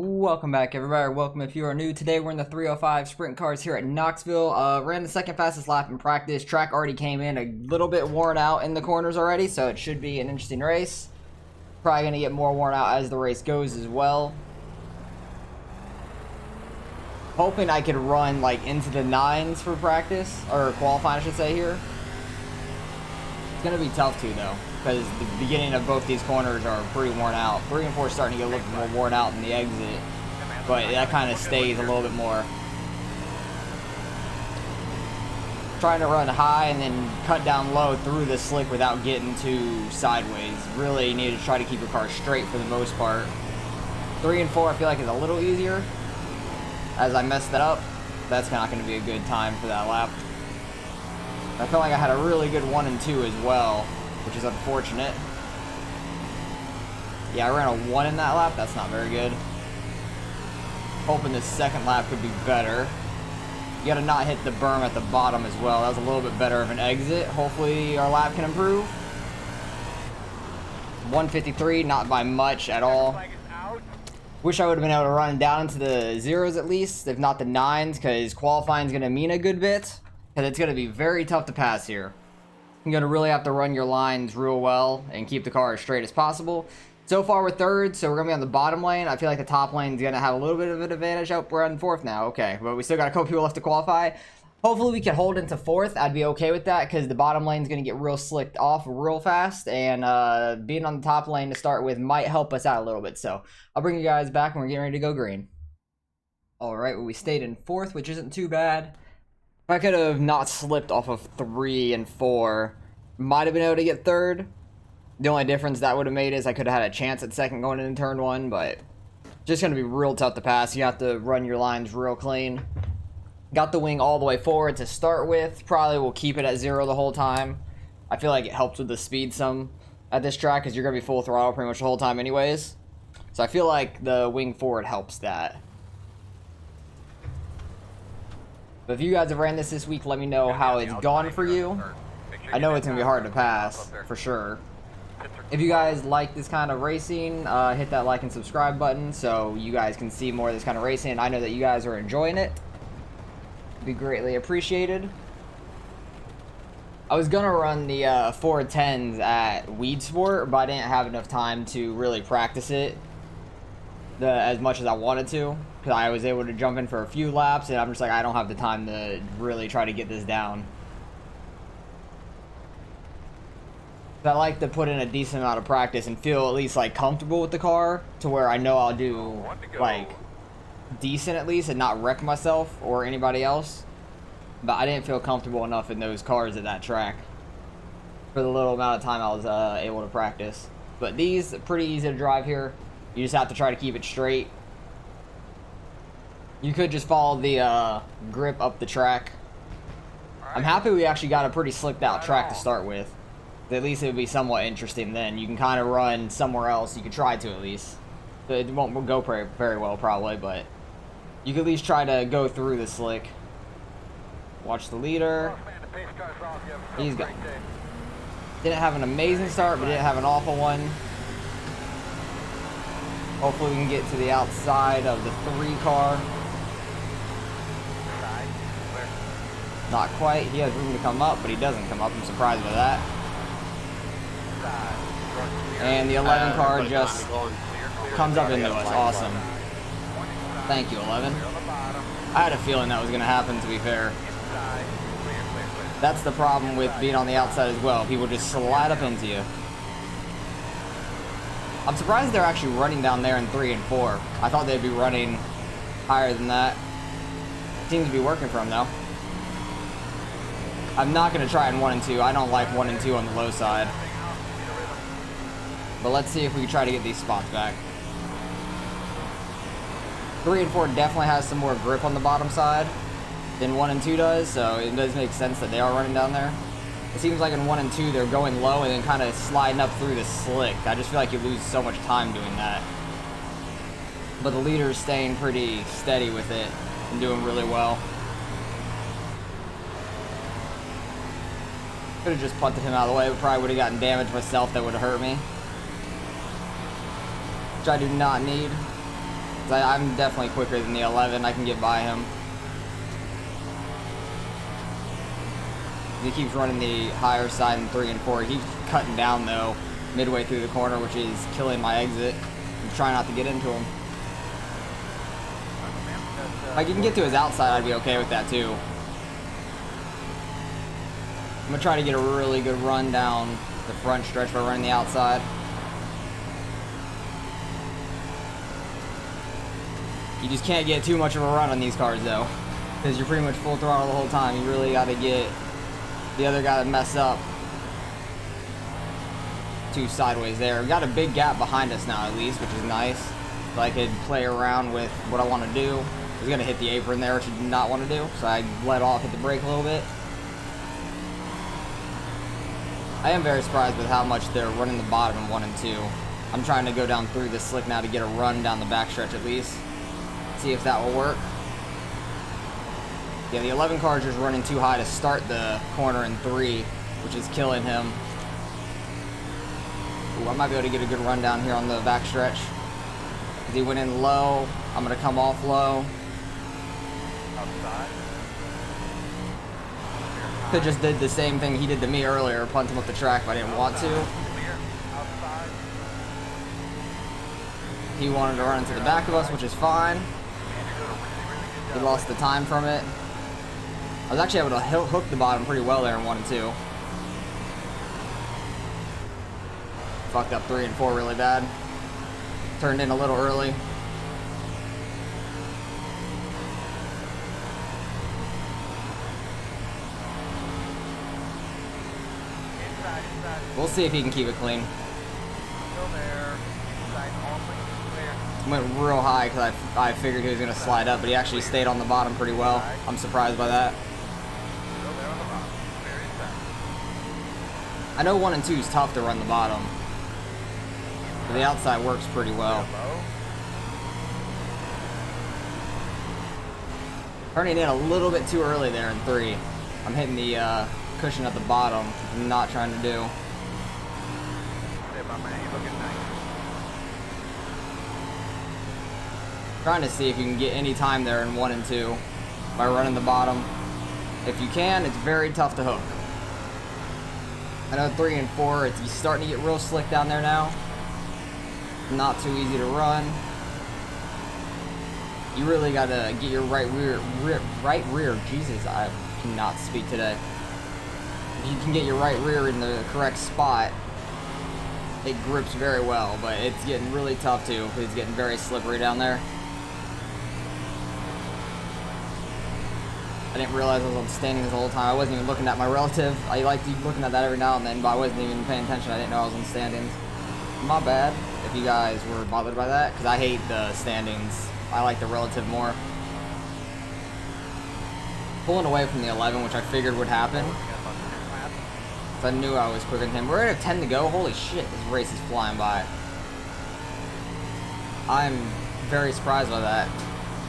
Welcome back, everybody, or welcome if you are new. Today we're in the 305 sprint cars here at Knoxville. Ran the second fastest lap in practice. Track already came in a little bit worn out in the corners already, so it should be an interesting race. Probably going to get more worn out as the race goes as well. Hoping I could run like into the 9s for practice, or qualifying I should say here. It's going to be tough too though, because the beginning of both these corners are pretty worn out. 3 and 4 are starting to get a little bit more worn out in the exit, but that kind of stays a little bit more. Trying to run high and then cut down low through the slick without getting too sideways. Really need to try to keep your car straight for the most part. 3 and 4 I feel like is a little easier. As I messed that up, that's not going to be a good time for that lap. I felt like I had a really good 1 and 2 as well, which is unfortunate. Yeah, I ran a 1 in that lap. That's not very good. Hoping the second lap could be better. You gotta not hit the berm at the bottom as well. That was a little bit better of an exit. Hopefully our lap can improve. 153, not by much at all. Wish I would have been able to run down into the 0s at least, if not the 9s, because qualifying is gonna mean a good bit. Because it's gonna be very tough to pass here. You're going to really have to run your lines real well and keep the car as straight as possible. So far we're 3rd, so we're going to be on the bottom lane. I feel like the top lane is going to have a little bit of an advantage. Oh, we're on 4th now. Okay, but we still got a couple people left to qualify. Hopefully we can hold into 4th. I'd be okay with that because the bottom lane is going to get real slicked off real fast. And being on the top lane to start with might help us out a little bit. So I'll bring you guys back when we're getting ready to go green. Alright, well, we stayed in 4th, which isn't too bad. If I could have not slipped off of 3 and 4, might have been able to get 3rd. The only difference that would have made is I could have had a chance at 2nd going into turn 1, but just going to be real tough to pass. You have to run your lines real clean. Got the wing all the way forward to start with. Probably will keep it at 0 the whole time. I feel like it helps with the speed some at this track because you're going to be full throttle pretty much the whole time anyways. So I feel like the wing forward helps that. But if you guys have ran this week, let me know how it's gone for you. I know it's going to be hard to pass, for sure. If you guys like this kind of racing, hit that like and subscribe button so you guys can see more of this kind of racing. I know that you guys are enjoying it. It'd be greatly appreciated. I was going to run the 410s at Weed Sport, but I didn't have enough time to really practice it as much as I wanted to. Because I was able to jump in for a few laps, and I'm just like, I don't have the time to really try to get this down. I like to put in a decent amount of practice and feel at least like comfortable with the car to where I know I'll do like decent at least and not wreck myself or anybody else. But I didn't feel comfortable enough in those cars at that track for the little amount of time I was able to practice. But these are pretty easy to drive here. You just have to try to keep it straight. You could just follow the grip up the track. I'm happy we actually got a pretty slicked out track to start with. At least it would be somewhat interesting then. You can kind of run somewhere else. You could try to at least. It won't go very well probably, but you could at least try to go through the slick. Watch the leader. He's got. Didn't have an amazing start, but didn't have an awful one. Hopefully we can get to the outside of the 3 car. Not quite. He has room to come up, but he doesn't come up. I'm surprised by that. And the 11 car just comes up into us. Awesome. Thank you, 11. I had a feeling that was going to happen, to be fair. That's the problem with being on the outside as well. People just slide up into you. I'm surprised they're actually running down there in 3 and 4. I thought they'd be running higher than that. Seems to be working for them, though. I'm not going to try in 1 and 2. I don't like 1 and 2 on the low side. But let's see if we can try to get these spots back. 3 and 4 definitely has some more grip on the bottom side than 1 and 2 does, so it does make sense that they are running down there. It seems like in 1 and 2 they're going low and then kind of sliding up through the slick. I just feel like you lose so much time doing that. But the leader is staying pretty steady with it and doing really well. Could have just punted him out of the way, but probably would have gotten damage myself that would have hurt me. Which I do not need. I'm definitely quicker than the 11. I can get by him. He keeps running the higher side in 3 and 4. He keeps cutting down, though, midway through the corner, which is killing my exit. I'm trying not to get into him. If I can get to his outside, I'd be okay with that, too. I'm going to try to get a really good run down the front stretch by running the outside. You just can't get too much of a run on these cars, though, because you're pretty much full throttle the whole time. You really got to get the other guy to mess up. Two sideways there. We got a big gap behind us now, at least, which is nice. So I could play around with what I want to do. I was going to hit the apron there, which I did not want to do, so I let off, hit the brake a little bit. I am very surprised with how much they're running the bottom in 1 and 2. I'm trying to go down through this slick now to get a run down the backstretch at least. See if that will work. Yeah, the 11 car is just running too high to start the corner in 3, which is killing him. Ooh, I might be able to get a good run down here on the backstretch. He went in low. I'm going to come off low. Could just did the same thing he did to me earlier, punt him up the track, but I didn't want to. He wanted to run into the back of us, which is fine. He lost the time from it. I was actually able to hook the bottom pretty well there in 1 and 2. Fucked up 3 and 4 really bad. Turned in a little early. We'll see if he can keep it clean. Went real high because I figured he was going to slide up, but he actually stayed on the bottom pretty well. I'm surprised by that. I know 1 and 2 is tough to run the bottom, but the outside works pretty well. Turning in a little bit too early there in 3. I'm hitting the cushion at the bottom, which I'm not trying to do. Trying to see if you can get any time there in 1 and 2 by running the bottom. If you can, it's very tough to hook. I know 3 and 4, it's starting to get real slick down there now. Not too easy to run. You really gotta get your right rear. Jesus, I cannot speak today. If you can get your right rear in the correct spot, it grips very well, but it's getting really tough too because it's getting very slippery down there. I didn't realize I was on standings the whole time. I wasn't even looking at my relative. I like looking at that every now and then, but I wasn't even paying attention. I didn't know I was on standings. My bad if you guys were bothered by that, because I hate the standings. I like the relative more. Pulling away from the 11, which I figured would happen. I knew I was quicker than him. We're at 10 to go. Holy shit, this race is flying by. I'm very surprised by that.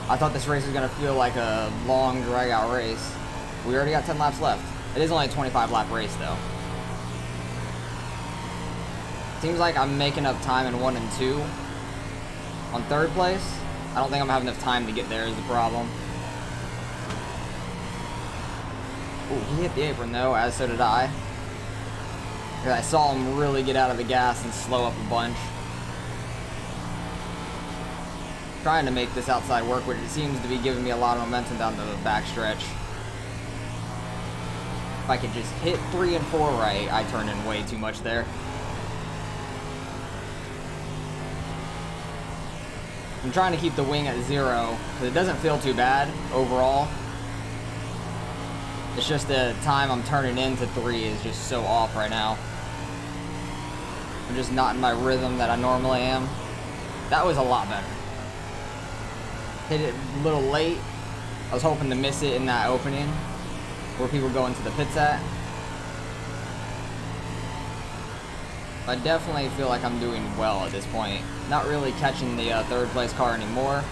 I thought this race was going to feel like a long, drag-out race. We already got 10 laps left. It is only a 25-lap race, though. Seems like I'm making up time in 1 and 2. On 3rd place, I don't think I'm having enough time to get there is the problem. Ooh, he hit the apron, though, as so did I. Because I saw him really get out of the gas and slow up a bunch. Trying to make this outside work, which it seems to be giving me a lot of momentum down the backstretch. If I could just hit 3 and 4 right, I turned in way too much there. I'm trying to keep the wing at 0, because it doesn't feel too bad overall. It's just the time I'm turning into 3 is just so off right now. I'm just not in my rhythm that I normally am. That was a lot better. Hit it a little late. I was hoping to miss it in that opening where people go into the pits at. I definitely feel like I'm doing well at this point. Not really catching the 3rd place car anymore.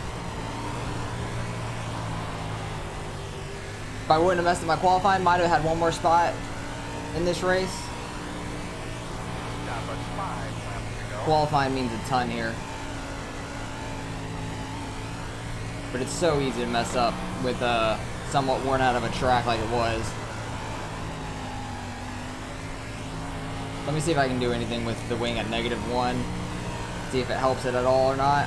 If I wouldn't have messed up my qualifying, might have had 1 more spot in this race. Qualifying means a ton here. But it's so easy to mess up with somewhat worn out of a track like it was. Let me see if I can do anything with the wing at -1. See if it helps it at all or not.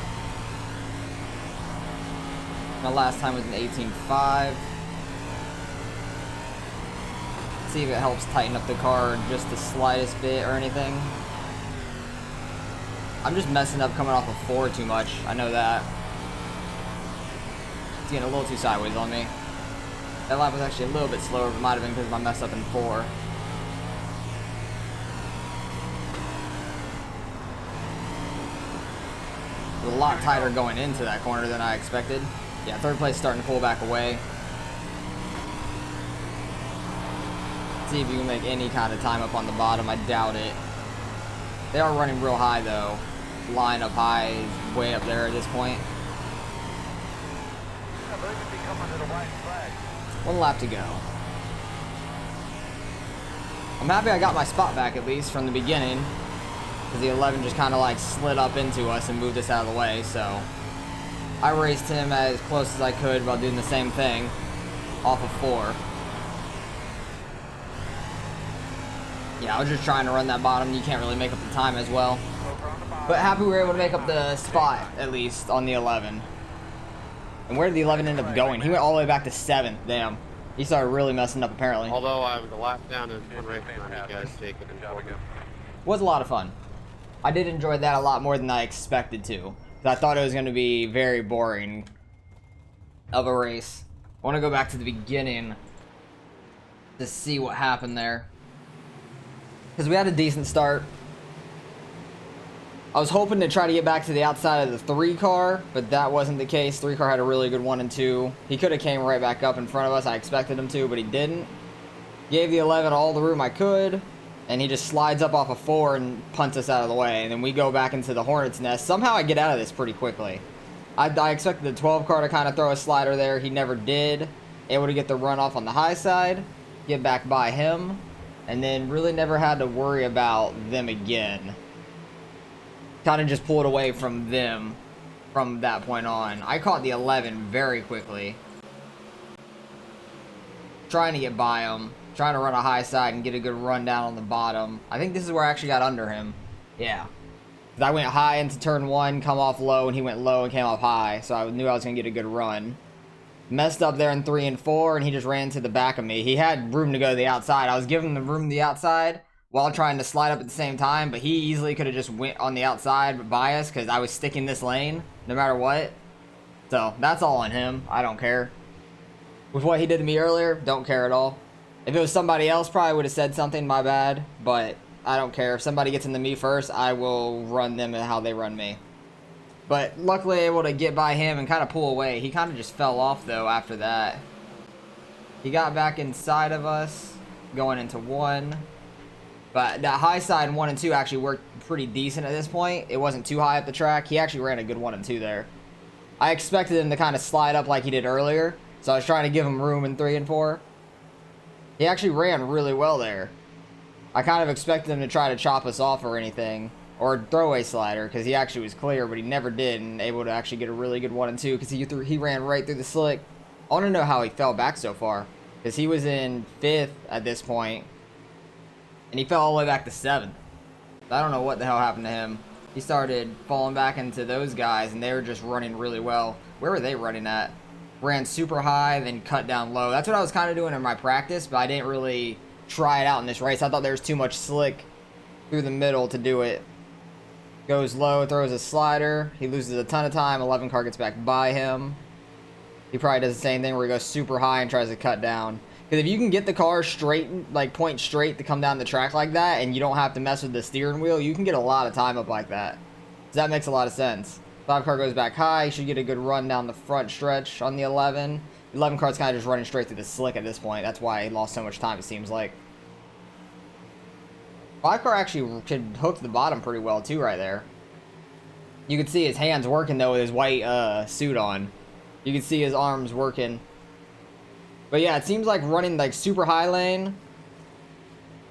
My last time was an 18.5. See if it helps tighten up the car just the slightest bit or anything. I'm just messing up coming off of 4 too much. I know that. It's getting a little too sideways on me. That lap was actually a little bit slower, but it might have been because of my mess up in 4. It was a lot tighter going into that corner than I expected. Yeah, third place starting to pull back away. See if you can make any kind of time up on the bottom. I doubt it. They are running real high though. Line up high is way up there at this point. One lap to go. I'm happy I got my spot back at least from the beginning, because the 11 just kind of like slid up into us and moved us out of the way. So I raced him as close as I could while doing the same thing off of 4. Yeah, I was just trying to run that bottom. You can't really make up the time as well. But happy we were able to make up the spot, at least, on the 11. And where did the 11 end up going? He went all the way back to 7th. Damn. He started really messing up, apparently. Although I was a lap down in one race on you guys taking it. Was a lot of fun. I did enjoy that a lot more than I expected to. I thought it was going to be very boring of a race. I want to go back to the beginning to see what happened there. Because we had a decent start. I was hoping to try to get back to the outside of the 3 car, but that wasn't the case. 3 car had a really good 1 and 2. He could have came right back up in front of us. I expected him to, but he didn't. Gave the 11 all the room I could, and he just slides up off of 4 and punts us out of the way. And then we go back into the Hornet's nest. Somehow I get out of this pretty quickly. I expected the 12 car to kind of throw a slider there. He never did. Able to get the runoff on the high side, get back by him, and then really never had to worry about them again. Kind of just pulled away from them from that point on. I caught the 11 very quickly. Trying to get by him. Trying to run a high side and get a good run down on the bottom. I think this is where I actually got under him. Yeah. 'Cause I went high into turn 1, come off low, and he went low and came off high. So I knew I was going to get a good run. Messed up there in 3 and 4, and he just ran to the back of me. He had room to go to the outside. I was giving him the room to the outside while trying to slide up at the same time, but he easily could have just went on the outside by us because I was sticking this lane no matter what. So that's all on him. I don't care. With what he did to me earlier, don't care at all. If it was somebody else, probably would have said something, my bad, but I don't care. If somebody gets into me first, I will run them and how they run me. But luckily able to get by him and kind of pull away. He kind of just fell off though after that. He got back inside of us going into 1. But that high side 1 and 2 actually worked pretty decent at this point. It wasn't too high up the track. He actually ran a good 1 and 2 there. I expected him to kind of slide up like he did earlier. So I was trying to give him room in 3 and 4. He actually ran really well there. I kind of expected him to try to chop us off or anything. Or throw a slider because he actually was clear, but he never did. And able to actually get a really good 1 and 2 because he ran right through the slick. I want to know how he fell back so far. Because he was in 5th at this point. And he fell all the way back to 7th. I don't know what the hell happened to him. He started falling back into those guys, and they were just running really well. Where were they running at? Ran super high, then cut down low. That's what I was kind of doing in my practice, but I didn't really try it out in this race. I thought there was too much slick through the middle to do it. Goes low, throws a slider. He loses a ton of time. 11 car gets back by him. He probably does the same thing where he goes super high and tries to cut down. Because if you can get the car straight, like point straight to come down the track like that, and you don't have to mess with the steering wheel, you can get a lot of time up like that. So that makes a lot of sense. 5 car goes back high. Should get a good run down the front stretch on the 11. 11 car's kind of just running straight through the slick at this point. That's why he lost so much time, it seems like. 5 car actually could hook the bottom pretty well too right there. You could see his hands working though with his white suit on. You could see his arms working. But yeah, it seems like running like super high lane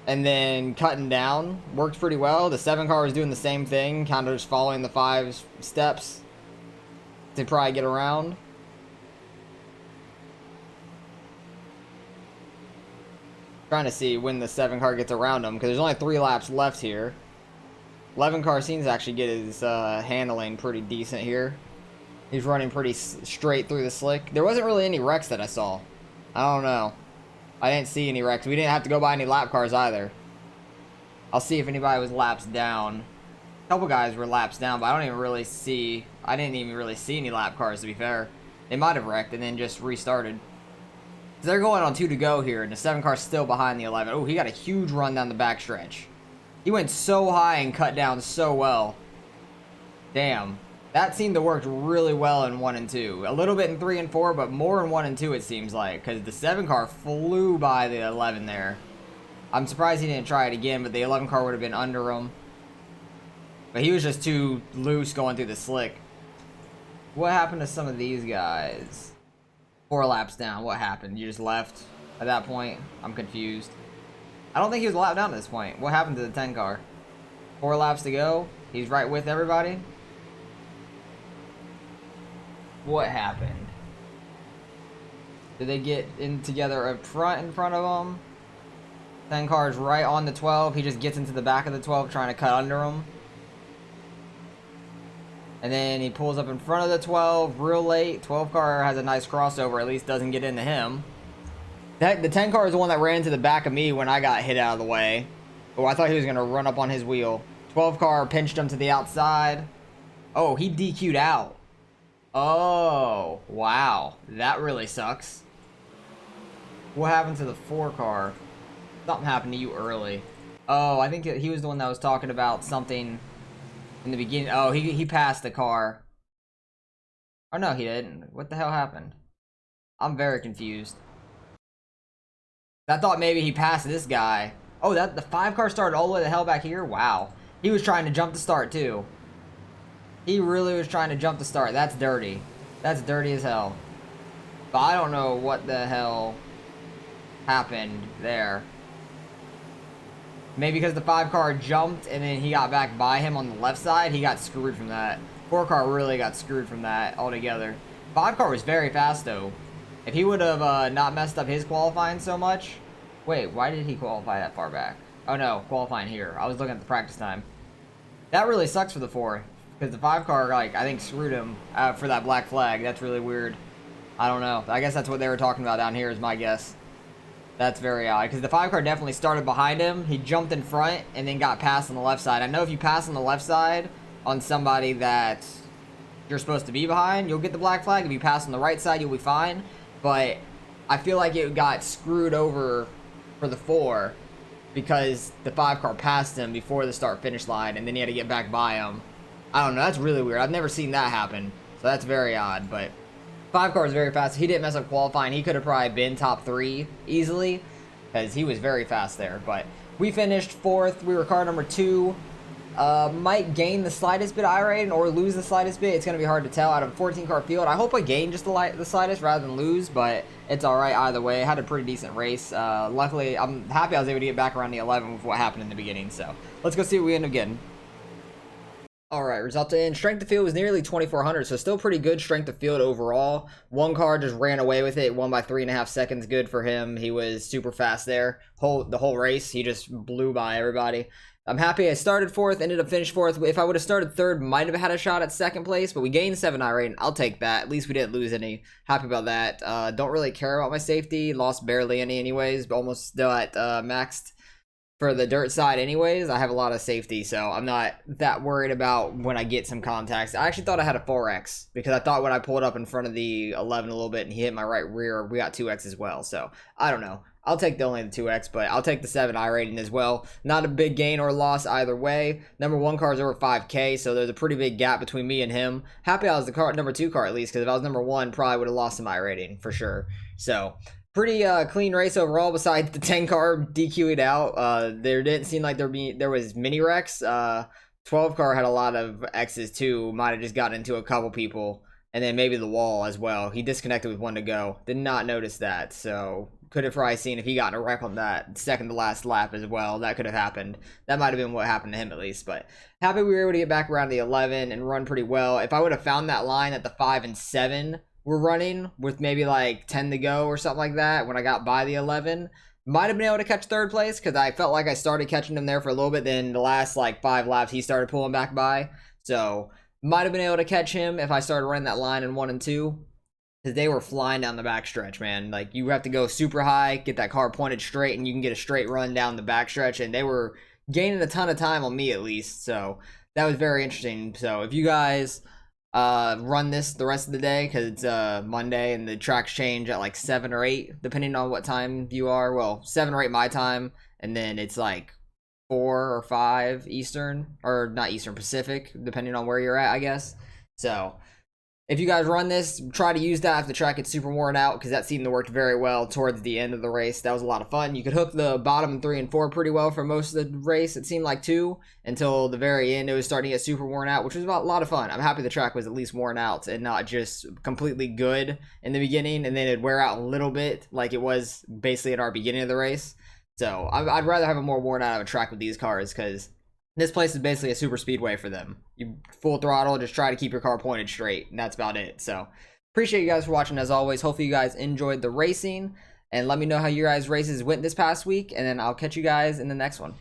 and then cutting down worked pretty well. The 7 car was doing the same thing, kind of just following the 5's steps to probably get around. Trying to see when the 7 car gets around him, because there's only 3 laps left here. 11 car seems to actually get his handling pretty decent here. He's running pretty straight through the slick. There wasn't really any wrecks that I saw. I don't know. I didn't see any wrecks. We didn't have to go by any lap cars either. I'll see if anybody was laps down. A couple guys were laps down, but I didn't even really see any lap cars, to be fair. They might have wrecked and then just restarted. They're going on 2 to go here, and the 7 car's still behind the 11. Oh, he got a huge run down the backstretch. He went so high and cut down so well. Damn. That seemed to work really well in 1 and 2. A little bit in 3 and 4, but more in 1 and 2 it seems like. Because the 7 car flew by the 11 there. I'm surprised he didn't try it again, but the 11 car would have been under him. But he was just too loose going through the slick. What happened to some of these guys? 4 laps down. What happened? You just left at that point? I'm confused. I don't think he was a lap down at this point. What happened to the 10 car? 4 laps to go. He's right with everybody. What happened? Did they get in together up front in front of him? 10 cars right on the 12. He just gets into the back of the 12 trying to cut under him. And then he pulls up in front of the 12 real late. 12 car has a nice crossover, at least doesn't get into him. The 10 car is the one that ran into the back of me when I got hit out of the way. Oh, I thought he was going to run up on his wheel. 12 car pinched him to the outside. Oh, he DQ'd out. Oh, wow. That really sucks. What happened to the 4 car? Something happened to you early. Oh, I think he was the one that was talking about something in the beginning. Oh, he passed the car. Oh, no, he didn't. What the hell happened? I'm very confused. I thought maybe he passed this guy. Oh, the 5 car started all the way the hell back here? Wow. He was trying to jump the start, too. He really was trying to jump the start. That's dirty. That's dirty as hell. But I don't know what the hell happened there. Maybe because the 5 car jumped and then he got back by him on the left side, he got screwed from that. 4 car really got screwed from that altogether. 5 car was very fast though. If he would have not messed up his qualifying so much. Wait, why did he qualify that far back? Oh no, qualifying here. I was looking at the practice time. That really sucks for the 4. Because the 5 car, like, I think screwed him for that black flag. That's really weird. I don't know. I guess that's what they were talking about down here is my guess. That's very odd. Because the 5 car definitely started behind him. He jumped in front and then got passed on the left side. I know if you pass on the left side on somebody that you're supposed to be behind, you'll get the black flag. If you pass on the right side, you'll be fine. But I feel like it got screwed over for the 4 because the 5 car passed him before the start-finish line and then he had to get back by him. I don't know. That's really weird. I've never seen that happen. So that's very odd. But 5 car is very fast. He didn't mess up qualifying. He could have probably been top 3 easily because he was very fast there. But we finished 4th. We were car number 2. Might gain the slightest bit of iRacing or lose the slightest bit. It's going to be hard to tell out of a 14 car field. I hope I gain just the slightest rather than lose, but it's alright either way. I had a pretty decent race. Luckily, I'm happy I was able to get back around the 11 with what happened in the beginning. So let's go see what we end up getting. Alright, result in strength of field was nearly 2,400, so still pretty good strength of field overall. 1 car just ran away with it, won by 3.5 seconds. Good for him. He was super fast there. The whole race, he just blew by everybody. I'm happy I started 4th, ended up finished 4th. If I would have started 3rd, might have had a shot at 2nd place, but we gained 7 iRacing. I'll take that. At least we didn't lose any. Happy about that. Don't really care about my safety. Lost barely any anyways, but almost still at maxed. For the dirt side anyways, I have a lot of safety, so I'm not that worried about when I get some contacts. I actually thought I had a 4X, because I thought when I pulled up in front of the 11 a little bit and he hit my right rear, we got 2X as well, so I don't know. I'll take only the 2X, but I'll take the 7 iRacing as well. Not a big gain or loss either way. Number 1 car is over 5K, so there's a pretty big gap between me and him. Happy I was the number 2 car at least, because if I was number 1, probably would have lost some iRacing for sure. So pretty clean race overall, besides the 10 car DQ'd out. There didn't seem like there was mini wrecks. 12 car had a lot of X's too. Might have just gotten into a couple people. And then maybe the wall as well. He disconnected with 1 to go. Did not notice that. So could have probably seen if he got in a wreck on that second to last lap as well. That could have happened. That might have been what happened to him at least. But happy we were able to get back around the 11 and run pretty well. If I would have found that line at the 5 and 7 were running with maybe like 10 to go or something like that when I got by the 11, Might have been able to catch third place because I felt like I started catching him there for a little bit. Then the last like 5 laps, he started pulling back by. So might have been able to catch him if I started running that line in 1 and 2. Because they were flying down the backstretch, man. Like, you have to go super high, get that car pointed straight, and you can get a straight run down the backstretch. And they were gaining a ton of time on me, at least. So that was very interesting. So if you guys run this the rest of the day, because it's Monday and the tracks change at like 7 or 8, depending on what time you are. Well, 7 or 8 my time, and then it's like 4 or 5 Eastern, or not Eastern, Pacific, depending on where you're at, I guess. So if you guys run this, try to use that if the track gets super worn out, because that seemed to work very well towards the end of the race. That was a lot of fun. You could hook the bottom 3 and 4 pretty well for most of the race. It seemed like 2 until the very end. It was starting to get super worn out, which was a lot of fun. I'm happy the track was at least worn out and not just completely good in the beginning and then it'd wear out a little bit like it was basically at our beginning of the race. So I'd rather have a more worn out of a track with these cars because this place is basically a super speedway for them. You full throttle, just try to keep your car pointed straight, and that's about it. So, appreciate you guys for watching as always. Hopefully you guys enjoyed the racing, and let me know how your guys' races went this past week, and then I'll catch you guys in the next one.